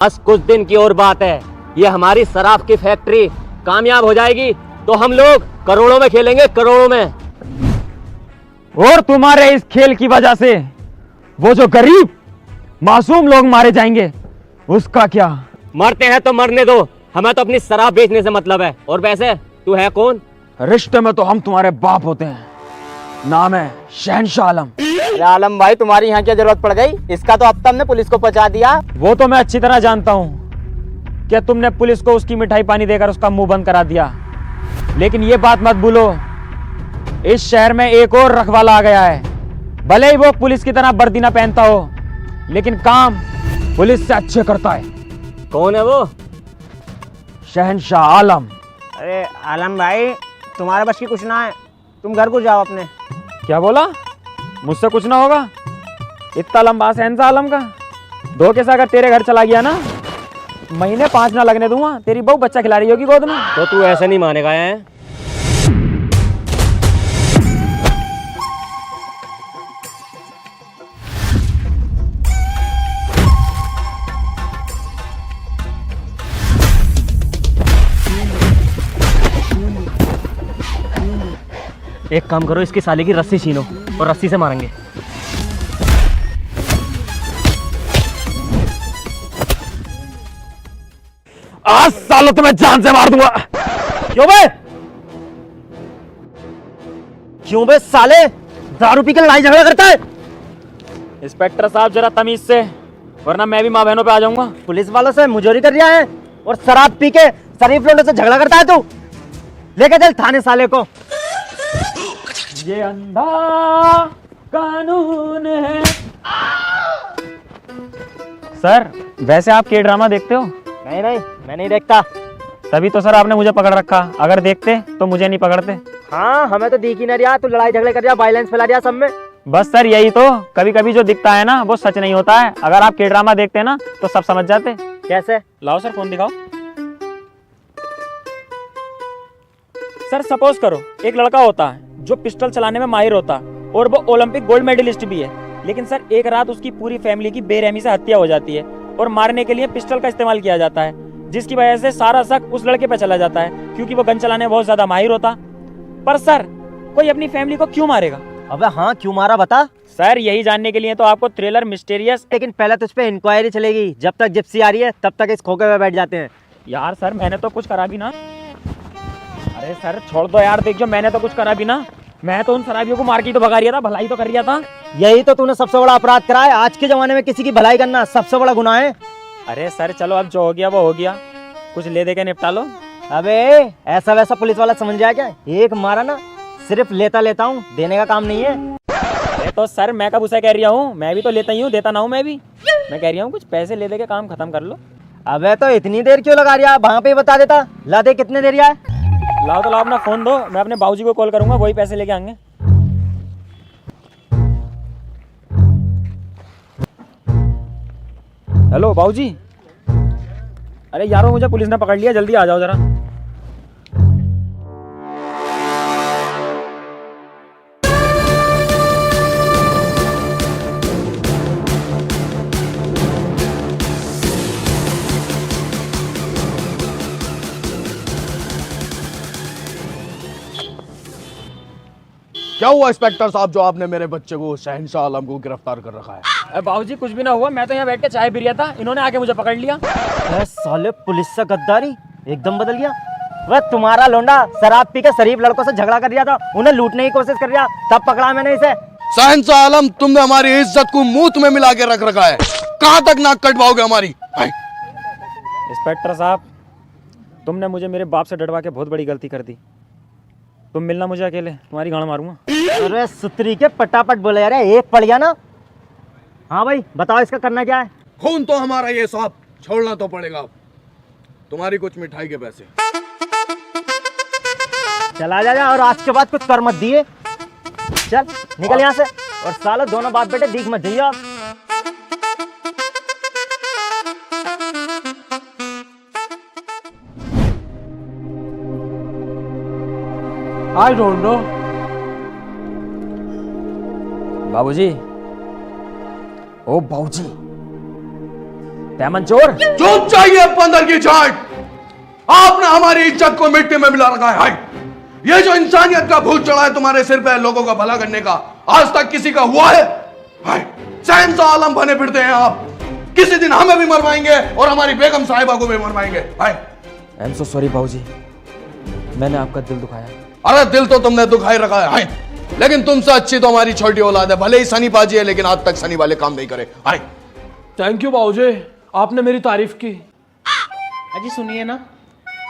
बस कुछ दिन की और बात है, ये हमारी शराब की फैक्ट्री कामयाब हो जाएगी तो हम लोग करोड़ों में खेलेंगे, करोड़ों में। और तुम्हारे इस खेल की वजह से वो जो गरीब मासूम लोग मारे जाएंगे उसका क्या? मरते हैं तो मरने दो, हमें तो अपनी शराब बेचने से मतलब है। और वैसे तू है कौन? रिश्ते में तो हम तुम्हारे बाप होते हैं, नाम है शहनशाह आलम। अरे आलम भाई, तुम्हारी यहाँ क्या जरूरत पड़ गई? इसका तो अब तक हमने पुलिस को पहुंचा दिया। वो तो मैं अच्छी तरह जानता हूँ कि तुमने पुलिस को उसकी मिठाई पानी देकर उसका मुंह बंद करा दिया, लेकिन ये बात मत भूलो, इस शहर में एक और रखवाला आ गया है। भले ही वो पुलिस की तरह वर्दी ना पहनता हो, लेकिन काम पुलिस से अच्छे करता है। कौन है वो? शहनशाह आलम। अरे आलम भाई, तुम्हारे बस की कुछ ना है, तुम घर को जाओ अपने। क्या बोला? मुझसे कुछ ना होगा? इतना लंबा शहनशाह आलम का धोखे से अगर तेरे घर चला गया ना, महीने 5 ना लगने दूंगा। तेरी बहू बच्चा खिला रही होगी गोद में। तो तू ऐसे नहीं मानेगा है? एक काम करो, इसकी साले की रस्सी छीनो और रस्सी से मारेंगे। आज सालों तुम्हें जान से मार दूंगा। क्यों बे? क्यों बे साले, दारू पी के लड़ाई झगड़ा करता है? इंस्पेक्टर साहब जरा तमीज से, वरना मैं भी माँ बहनों पे आ जाऊंगा। पुलिस वालों से मुजोरी कर रहा है और शराब पी के शरीफ लोगों से झगड़ा करता है तू? लेके चल थाने साले को। ये अंधा कानून है। सर, वैसे आप के ड्रामा देखते हो? नहीं नहीं, मैं नहीं देखता। तभी तो सर आपने मुझे पकड़ रखा, अगर देखते तो मुझे नहीं पकड़ते। हाँ, हमें तो दिख ही नहीं रहा, तू लड़ाई झगड़े कर रहा, वायलेंस फैला रहा सब में। बस सर यही तो, कभी कभी जो दिखता है ना वो सच नहीं होता है। अगर आप के ड्रामा देखते ना तो सब समझ जाते। कैसे? लाओ सर फोन दिखाओ। सर सपोज करो एक लड़का होता है जो पिस्टल चलाने में माहिर होता और वो ओलंपिक गोल्ड मेडलिस्ट भी है, लेकिन सर एक रात उसकी पूरी फैमिली की बेरहमी से हत्या हो जाती है और मारने के लिए पिस्टल का इस्तेमाल किया जाता है, जिसकी वजह से सारा शक उस लड़के पे चला जाता है क्योंकि वो गन चलाने में बहुत ज्यादा माहिर होता। पर सर कोई अपनी फैमिली को क्यों मारेगा? अबे हाँ, क्यों मारा बता। सर यही जानने के लिए तो आपको थ्रिलर मिस्टीरियस। लेकिन पहले तुझ पे इंक्वायरी चलेगी, जब तक जिप्सी आ रही है तब तक इस खोखे में बैठ जाते हैं। यार सर मैंने तो कुछ करा भी ना। अरे सर छोड़ दो यार, देखियो मैंने तो कुछ करा भी ना। मैं तो उन शराबियों को मार के तो भगा रहा था, भलाई तो कर रहा था। यही तो तूने सबसे बड़ा अपराध करा है। आज के जमाने में किसी की भलाई करना सबसे बड़ा गुनाह है। अरे सर चलो अब जो हो गया वो हो गया, कुछ ले दे के निपटा लो। अबे ऐसा वैसा पुलिस वाला समझ जाए क्या? एक मारा ना, सिर्फ लेता हूँ, देने का काम नहीं है। अरे तो सर मैं कब उसे कह रहा हूँ, मैं भी तो लेता ही हूँ, देता ना हूँ मैं भी। मैं कह रहा हूँ कुछ पैसे ले दे के काम खत्म कर लो। अबे तो इतनी देर क्यों लगा रहा? वहां पे ही बता देता। ला दे, कितने देर है? लाओ तो लाओ, अपना फोन दो, मैं अपने बाबूजी को कॉल करूंगा, वही पैसे लेके आएंगे। हेलो बाबूजी। अरे यारो मुझे पुलिस ने पकड़ लिया, जल्दी आ जाओ जरा। क्या हुआ इंस्पेक्टर साहब, जो आपने मेरे बच्चे को शहनशाह आलम को गिरफ्तार कर रखा है? अरे बाबूजी कुछ भी ना हुआ, मैं तो यहाँ बैठ के चाय पी रहा था, इन्होंने आके मुझे पकड़ लिया। साले पुलिस से गद्दारी एकदम बदल गया। वह तुम्हारा लोंडा शराब पी के शरीफ लड़कों से झगड़ा कर रहा था, उन्हें लूटने की कोशिश कर रहा, तब पकड़ा मैंने इसे। शहनशाह आलम, तुमने हमारी इज्जत को मुंह में मिला के रख रखा है, कहाँ तक नाक कटवाओगे हमारी? इंस्पेक्टर साहब, तुमने मुझे मेरे बाप से डरवा के बहुत बड़ी गलती कर दी। तुम मिलना मुझे अकेले, तुम्हारी गाड़ मारूंगा। अरे सुतरी के पटापट बोले यार, एक पड़ गया ना। हाँ भाई बताओ, इसका करना क्या है? खून तो हमारा ये साहब, छोड़ना तो पड़ेगा। तुम्हारी कुछ मिठाई के पैसे। चला जा और आज के बाद कुछ कर मत दिए। चल निकल यहाँ से, और सालों दोनों बाप बेटे दिख मत जाइए आप। I don't know. बाबूजी, ओ बाबूजी, पैमन चोर। चुप चाहिए बंदर की चाट। आपने हमारी इज्जत को मिट्टी में मिला रखा है। हाय, ये जो इंसानियत का भूत चढ़ा है तुम्हारे सिर पे लोगों का भला करने का, आज तक किसी का हुआ है? हाय, शहंशाह आलम बने फिरते हैं आप। किसी दिन हमें भी मरवाएंगे और हमारी बेगम साहिबा को भी मरवाएंगे। हाय, आई एम सो सॉरी बाबूजी, मैंने आपका दिल दुखाया। अरे दिल तो तुमने दुखाई रखा है। हाय, लेकिन तुमसे अच्छी तो हमारी छोटी औलाद है। भले ही सनी पाजी है, लेकिन आज तक सनी वाले काम नहीं करे। हाय, थैंक यू बाबूजी, आपने मेरी तारीफ की। अजी सुनिए ना,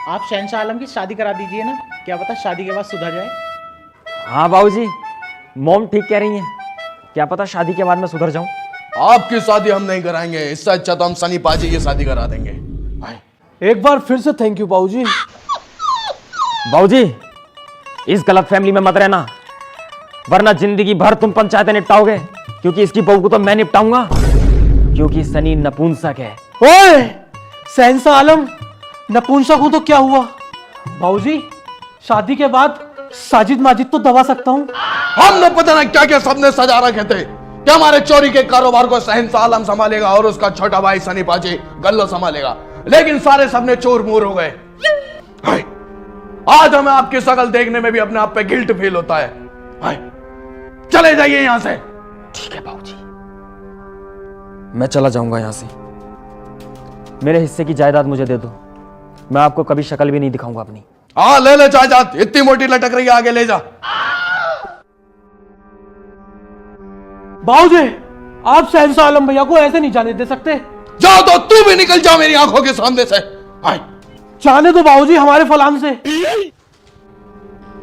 आप शहंशाह आलम की शादी करा दीजिए ना, क्या पता शादी के बाद सुधर जाए। हाँ बाबूजी, मॉम ठीक कह रही हैं, क्या पता शादी के बाद मैं सुधर जाऊं। आपकी शादी हम नहीं कराएंगे, इससे अच्छा तो हम सनी पाजी की शादी करा देंगे। हाय, एक बार फिर से थैंक यू बाबूजी। बाबूजी, इस गलत फैमिली में मत रहना, वरना जिंदगी भर तुम पंचायतें निपटाओगे, क्योंकि इसकी बहू को तो मैं निपटाऊंगा, क्योंकि सनी नपुंसक है। ओए, शहंशाह आलम नपुंसक हूं तो क्या हुआ? बाबूजी, शादी के बाद साजिद माजिद तो दबा सकता हूं। हमने पता ना क्या क्या सबने सजा रखे थे कि हमारे चोरी के कारोबार को शहंशाह आलम संभालेगा और उसका छोटा भाई सनी पाजी गल्लो संभालेगा, लेकिन सारे सबने चोर मोर हो गए। हाय, आज हमें आपकी शकल देखने में भी अपने आप पे गिल्ट फील होता है। हाय, चले जाइए यहां से। ठीक है बाबूजी, मैं चला जाऊंगा यहां से। मेरे हिस्से की जायदाद मुझे दे दो, मैं आपको कभी शक्ल भी नहीं दिखाऊंगा अपनी। हाँ, ले ले जायदाद, इतनी मोटी लटक रही है, आगे ले जा। बाबूजी, आप शहंशाह आलम भैया को ऐसे नहीं जाने दे सकते। जाओ तो तू भी निकल जा मेरी आंखों के सामने से। हाय, जाने दो बाबूजी हमारे फलान से।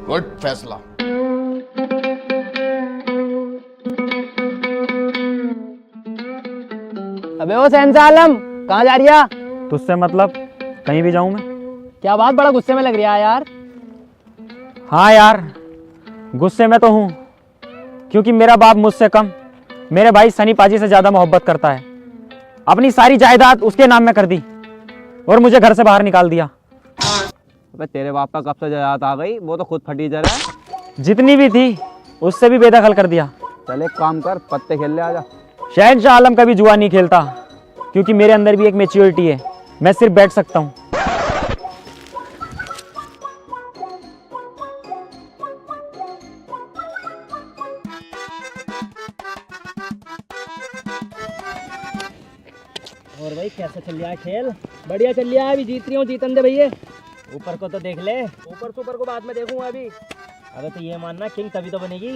गुड फैसला। अबे ओ शहंशाह आलम, कहाँ जा रही है? तुझसे मतलब कहीं भी जाऊं मैं? क्या बात, बड़ा गुस्से में लग रहा है यार। हाँ यार, गुस्से में तो हूं, क्योंकि मेरा बाप मुझसे कम मेरे भाई सनी पाजी से ज्यादा मोहब्बत करता है। अपनी सारी जायदाद उसके नाम में कर दी और मुझे घर से बाहर निकाल दिया। अबे तेरे बाप का कब से जायदाद आ गई, वो तो खुद फटी जा रहा है। जितनी भी थी उससे भी बेदखल कर दिया। चल एक काम कर, पत्ते खेल ले आजा। शहंशाह आलम कभी जुआ नहीं खेलता, क्योंकि मेरे अंदर भी एक मैच्योरिटी है, मैं सिर्फ बैठ सकता हूँ। और भाई कैसे चल रहा है खेल? बढ़िया चल रहा है, अभी जीत रही हूँ, जीतन दे भैया। ऊपर को तो देख ले। ऊपर सुपर को बाद में देखूंगा अभी। अबे तो ये मानना किंग तभी तो बनेगी।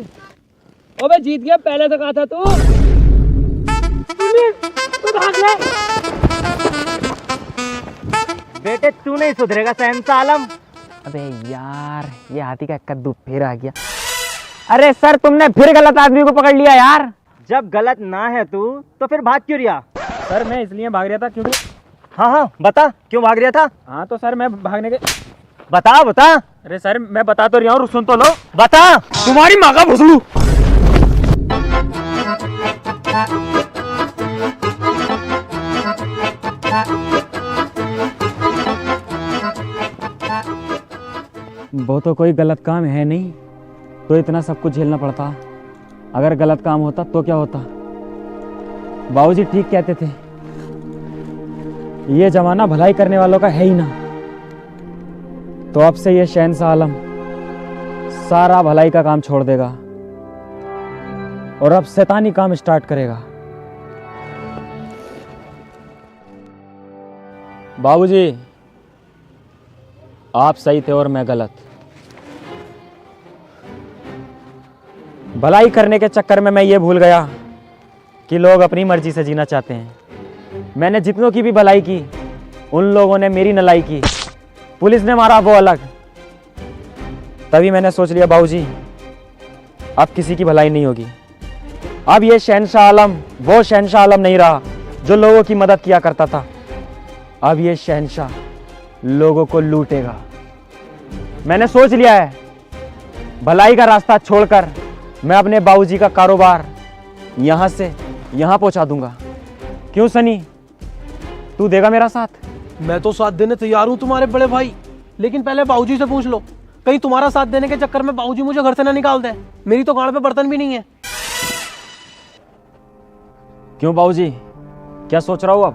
अबे जीत गया, पहले से कहा था तू। भाग ले। बेटे तू नहीं सुधरेगा शहंशाह आलम। अबे यार, ये हाथी का कद्दू फिर आ गया। अरे सर, तुमने फिर गलत आदमी को पकड़ लिया यार। जब गलत ना है तू तो फिर भाग क्यों रिया? सर मैं इसलिए भाग रहा था क्योंकि हाँ बता, क्यों भाग रिया था? हाँ तो सर मैं भागने के बता बता। अरे सर मैं बता तो रहा हूँ, सुन तो लो। बता। तुम्हारी माँ का भुसलू। वो तो कोई गलत काम है नहीं, तो इतना सब कुछ झेलना पड़ता। अगर गलत काम होता तो क्या होता? बाबूजी ठीक कहते थे, ये जमाना भलाई करने वालों का है ही ना। तो अब से ये शहंशाह आलम सारा भलाई का काम छोड़ देगा और अब शैतानी काम स्टार्ट करेगा। बाबूजी आप सही थे और मैं गलत। भलाई करने के चक्कर में मैं ये भूल गया कि लोग अपनी मर्जी से जीना चाहते हैं। मैंने जितनों की भी भलाई की, उन लोगों ने मेरी नलाई की। पुलिस ने मारा वो अलग। तभी मैंने सोच लिया बाबूजी अब किसी की भलाई नहीं होगी। अब ये शहंशाह आलम वो शहंशाह आलम नहीं रहा जो लोगों की मदद किया करता था। अब ये शहंशाह लोगों को लूटेगा। मैंने सोच लिया है, भलाई का रास्ता छोड़कर मैं अपने बाबूजी का कारोबार यहां से यहां पहुंचा दूंगा। क्यों सनी, तू देगा मेरा साथ? मैं तो साथ देने तैयार हूँ तुम्हारे बड़े भाई, लेकिन पहले बाबूजी से पूछ लो, कहीं तुम्हारा साथ देने के चक्कर में बाबूजी मुझे घर से ना निकाल दे। मेरी तो गाड़ पे बर्तन भी नहीं है। क्यों बाबूजी, क्या सोच रहा हूँ अब?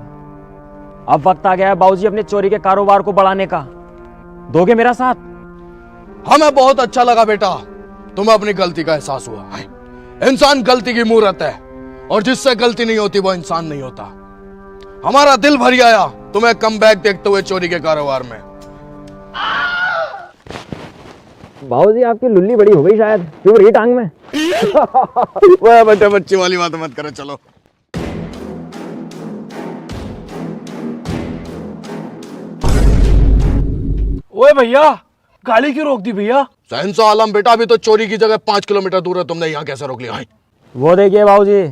अब वक्त आ गया है बाबूजी अपने चोरी के कारोबार को बढ़ाने का। दोगे मेरा साथ? हमें बहुत अच्छा लगा बेटा, तुम्हें अपनी गलती का एहसास हुआ है। इंसान गलती की मूरत है और जिससे गलती नहीं होती वो इंसान नहीं होता। हमारा दिल भर आया तुम्हें कम बैक देखते हुए चोरी के कारोबार में। बाबूजी आपकी लुल्ली बड़ी हो गई शायद, क्यों रही टांग में? वह बेटे बच्ची वाली बात मत करो, चलो। ओए भैया, गाड़ी क्यों रोक दी भैया? शहंशाह आलम बेटा, अभी तो चोरी की जगह 5 किलोमीटर दूर है, तुमने यहाँ कैसे रोक लिया? हाय। वो देखिए बाबूजी,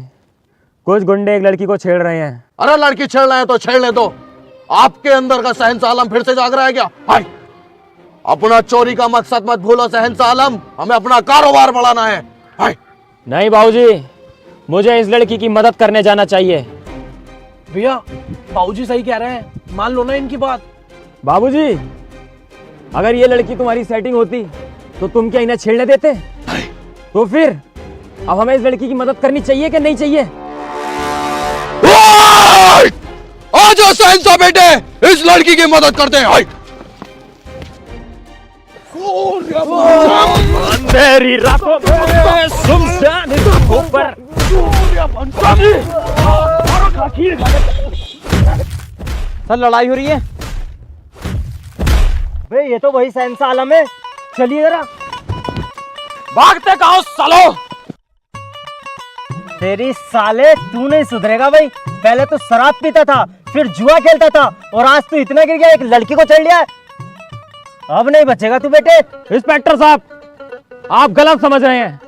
कुछ गुंडे एक लड़की को छेड़ रहे हैं। अरे लड़की छेड़ रहे हैं तो छेड़ ले दो, आपके अंदर का शहंशाह आलम फिर से जाग रहा है क्या? हाय। अपना चोरी का मकसद मत भूलो शहंशाह आलम, हमें अपना कारोबार बढ़ाना है। हाय। नहीं बाबूजी, मुझे इस लड़की की मदद करने जाना चाहिए। भैया बाबूजी सही कह रहे हैं, मान लो ना इनकी बात। बाबूजी, अगर ये लड़की तुम्हारी सेटिंग होती तो तुम क्या इन्हें छेड़ने देते? तो फिर अब हमें इस लड़की की मदद करनी चाहिए कि नहीं चाहिए? आ जाओ शहंशाह बेटे, इस लड़की की मदद करते हैं। हाय। अंधेरी रातों में सुनसान राहों पर सर लड़ाई हो रही है। भाई ये तो वही शहंशाह आलम है, चलिए जरा। भागते कहो सालो? तेरी साले तू नहीं सुधरेगा भाई। पहले तो शराब पीता था, फिर जुआ खेलता था और आज तू इतना गिर गया, एक लड़की को चढ़ लिया है। अब नहीं बचेगा तू बेटे। इंस्पेक्टर साहब, आप गलत समझ रहे हैं।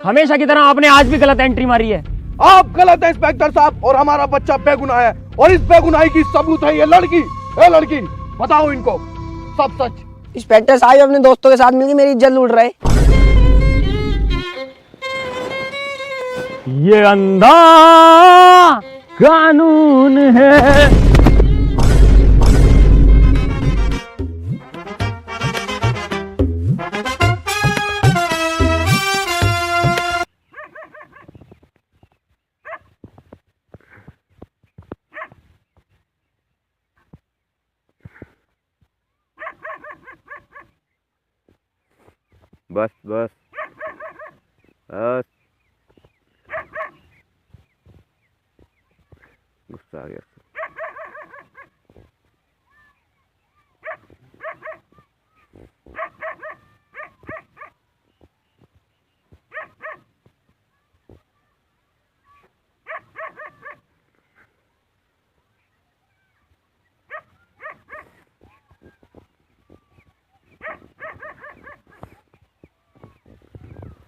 हमेशा की तरह आपने आज भी गलत एंट्री मारी है। आप गलत है इंस्पेक्टर साहब, और हमारा बच्चा बेगुनाह है, और इस बेगुनाही की सबूत है ये लड़की। ए लड़की, बताओ इनको सब सच। इंस्पेक्टर साहब अपने दोस्तों के साथ मिलकर मेरी इज्जत लूट रहे। ये अंधा कानून है। बस बस बस, गुस्सा आ गया।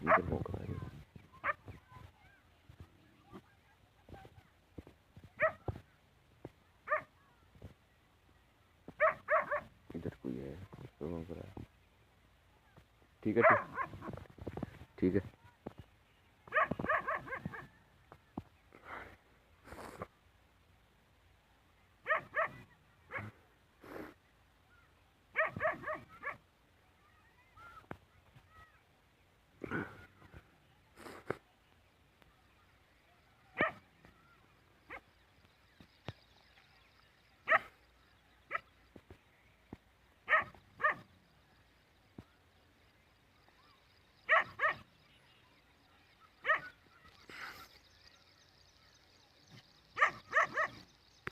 इधर मौका आ गया। इधर कोई है, ठीक है ठीक है।